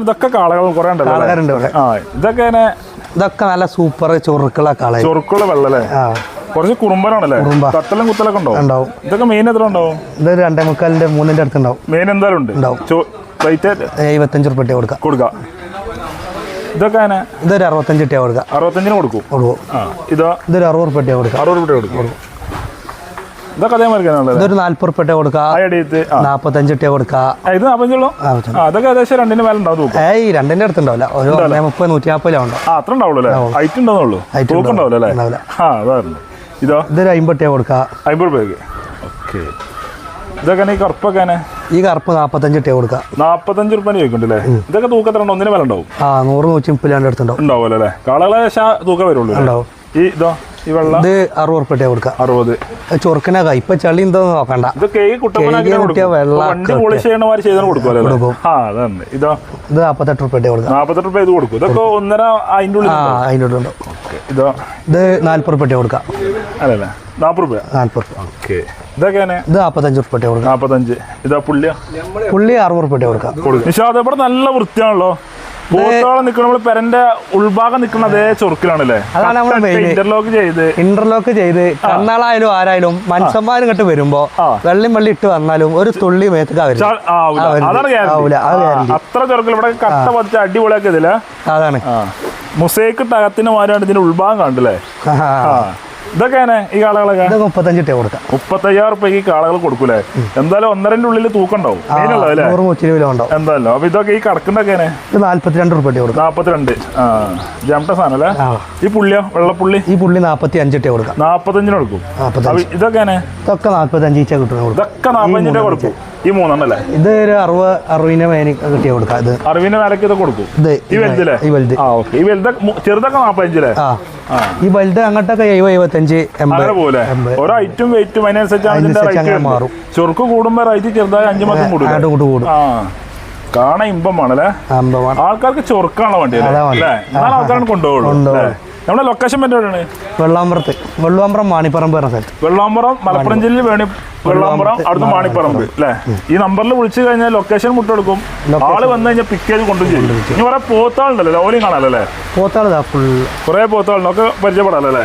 ഇതൊക്കെ കാളകൾ കുറെ കാളകളുണ്ട് ഇവിടെ. ഇതൊക്കെ നല്ല സൂപ്പർ ചൊറുക്കുള്ള കാള. ചൊറുക്കുള്ള വെള്ളല്ലേ? കുറച്ച് കുറുമ്പനാണല്ലേ? കത്തലും കുത്തലൊക്കെ ഉണ്ടാവും. ഇതൊക്കെ മെയിൻ എത്ര ഉണ്ടാവും? ഇത് 2.25 3 അടുത്തുണ്ടാവും. മെയിൻ എന്തായാലും ഉണ്ട്. 75 റുപ്യ കൊടുക്കാം. ഇതൊക്കെ ഇതൊരു 65 റുപ്യ കൊടുക്കാം. 65 കൊടുക്കും. ഇതൊരു 60 റുപ്യ കൊടുക്കാം. 60 രൂപ കൊടുക്കും. ഇതൊക്കെ അതേമാതിരി ഇതൊരു 40 റുപ്യ കൊടുക്കാം. 45 റുപ്യ കൊടുക്കാം. ഇത് 45 അതൊക്കെ ഏകദേശം 2 മേലെ ഉണ്ടാവും. 2 അടുത്തുണ്ടാവില്ല. ഒരു 130 140 ഉണ്ടാവും. അത്ര ഉണ്ടാവുള്ളൂ അല്ലേ? ഹൈറ്റ് ഉണ്ടാവുള്ളൂ. തൂക്കം ഉണ്ടാവില്ല അല്ലേ? ഇതൊരു 50 റുപ്യ കൊടുക്കാം. 50 രൂപയ്ക്ക്. ഓക്കെ. ഇതൊക്കെ ഈ കറുപ്പൊക്കെ ഈ കറുപ്പ് 45 റുപ്യ കൊടുക്കാം. 45 റുപ്യ ചോദിക്കണ്ടല്ലേ? ഇതൊക്കെ തൂക്കത്ര ഒന്നിന് മേലെ ഉണ്ടാവും. 100 130 അടുത്തുണ്ടാവും. ഉണ്ടാവുമല്ലോ അല്ലേ? കാളകളെ തൂക്കം വരുള്ളൂ. ഈ വെള്ളം ഇത് 60 റുപ്യ കൊടുക്കാം. 60. ചൊറുക്കനൊക്കെ ഇപ്പൊ ചളി എന്തോ നോക്കണ്ട. ഇത് ഇത് 48 റുപ്യ കൊടുക്കാം. 48 രൂപ ഇത് കൊടുക്കും. ഇതൊക്കെ 1.5 അതിൻ്റെ ഉള്ളിൽ. ഇത് 40 റുപ്യ കൊടുക്കാം. അല്ലല്ലേ? 40 രൂപ. 40 റുപ്യ. ഓക്കെ. ഇതൊക്കെ ഇത് 45 റുപ്യ കൊടുക്കാം. 45. ഇതാ പുള്ളി 60 റുപ്യ കൊടുക്കാം. നിഷാദ് ഇവിടെ നല്ല വൃത്തിയാണല്ലോ. പോത്തോളം നിൽക്കുന്ന നമ്മള് പെരന്റെ ഉൾഭാഗം നിൽക്കുന്ന അതേ ചൊറുക്കിലാണല്ലേ? ഇന്റർലോക്ക് ചെയ്ത് കണ്ണാളായാലും ആരായാലും മനുഷ്യന്മാരും ഇങ്ങോട്ട് വരുമ്പോ വെള്ളി ഇട്ട് വന്നാലും ഒരു തുള്ളി മേത്തേക്ക് അത്ര ചൊറുക്കിൽ ഇവിടെ കട്ട പതിച്ച് അടിപൊളിയാക്കി ഇതില്ല. അതാണ് മുസൈക്ക് ടകത്തിന് മാറിയാണ് ഇതിന്റെ ഉൾഭാഗം കണ്ടല്ലേ? ഇതൊക്കെ ഈ കാളകളൊക്കെ 35 രൂപ കൊടുക്കാം. 35,000 രൂപ ഈ കാളകൾ കൊടുക്കൂലേ? എന്തായാലും 1.5 ഉള്ളിൽ തൂക്കം ഉണ്ടാവും. എന്തായാലും അപ്പൊ ഇതൊക്കെ ഈ കടക്കുന്നൊക്കെ 42 രൂപ കൊടുക്കാം. 42. ജംട്ട സാധനല്ലേ? ഈ പുള്ളിയോ? വെള്ളപ്പുള്ളി? ഈ പുള്ളി 45 രൂപ കൊടുക്കാം. 45 കൊടുക്കും. ഇതൊക്കെ 45 കിട്ടും. ഇതൊക്കെ 45 രൂപ കൊടുക്കും. ഈ 3 അല്ലേ? ഇത് ഒരു 60 മേനി കിട്ടിയ കൊടുക്കാം. ഇത് 60 മേലക്ക് ഇത് കൊടുക്കും. ഈ വലുതല്ലേ? ഈ വലുത്. ഈ വലുത് ചെറുതൊക്കെ 45 അല്ലേ? ഈ വലുത് അങ്ങോട്ടൊക്കെ 70 75 പോലെ ഓരോ ഐറ്റും വെയിറ്റും അതിനനുസരിച്ച് മാറും. ചൊറുക്ക് കൂടുമ്പോ റൈറ്റ് ചെറുതായി 5 മതം കൂടും. കാണാൻ ഇമ്പമാണല്ലേ? ആൾക്കാർക്ക് ചൊറുക്കാണല്ലോ വണ്ടി അല്ലേ? എന്നാൽ ആൾക്കാരാണ് കൊണ്ടുപോകുള്ളൂ. നമ്മുടെ ലൊക്കേഷൻ പറ്റിയാണ് വെള്ളാമ്പുറം മാണിപ്പറമ്പ്. വെള്ളാമ്പുറം മലപ്പുറം ജില്ലയിൽ വെള്ളാമ്പുറം അടുത്ത് മാണിപ്പറമ്പ് അല്ലേ? ഈ നമ്പറിൽ വിളിച്ചു കഴിഞ്ഞാൽ ലൊക്കേഷൻ മുട്ടെടുക്കും. ആള് വന്നു കഴിഞ്ഞാൽ പിക്ക് ചെയ്ത് കൊണ്ടും ചെയ്യും. ഇനി കുറെ പോത്താളുണ്ടല്ലോ? ലോലിയും കാണാലല്ലേ? പോത്താള് കുറെ പോത്താളുണ്ടോ? ഒക്കെ പരിചയപ്പെടാലല്ലേ?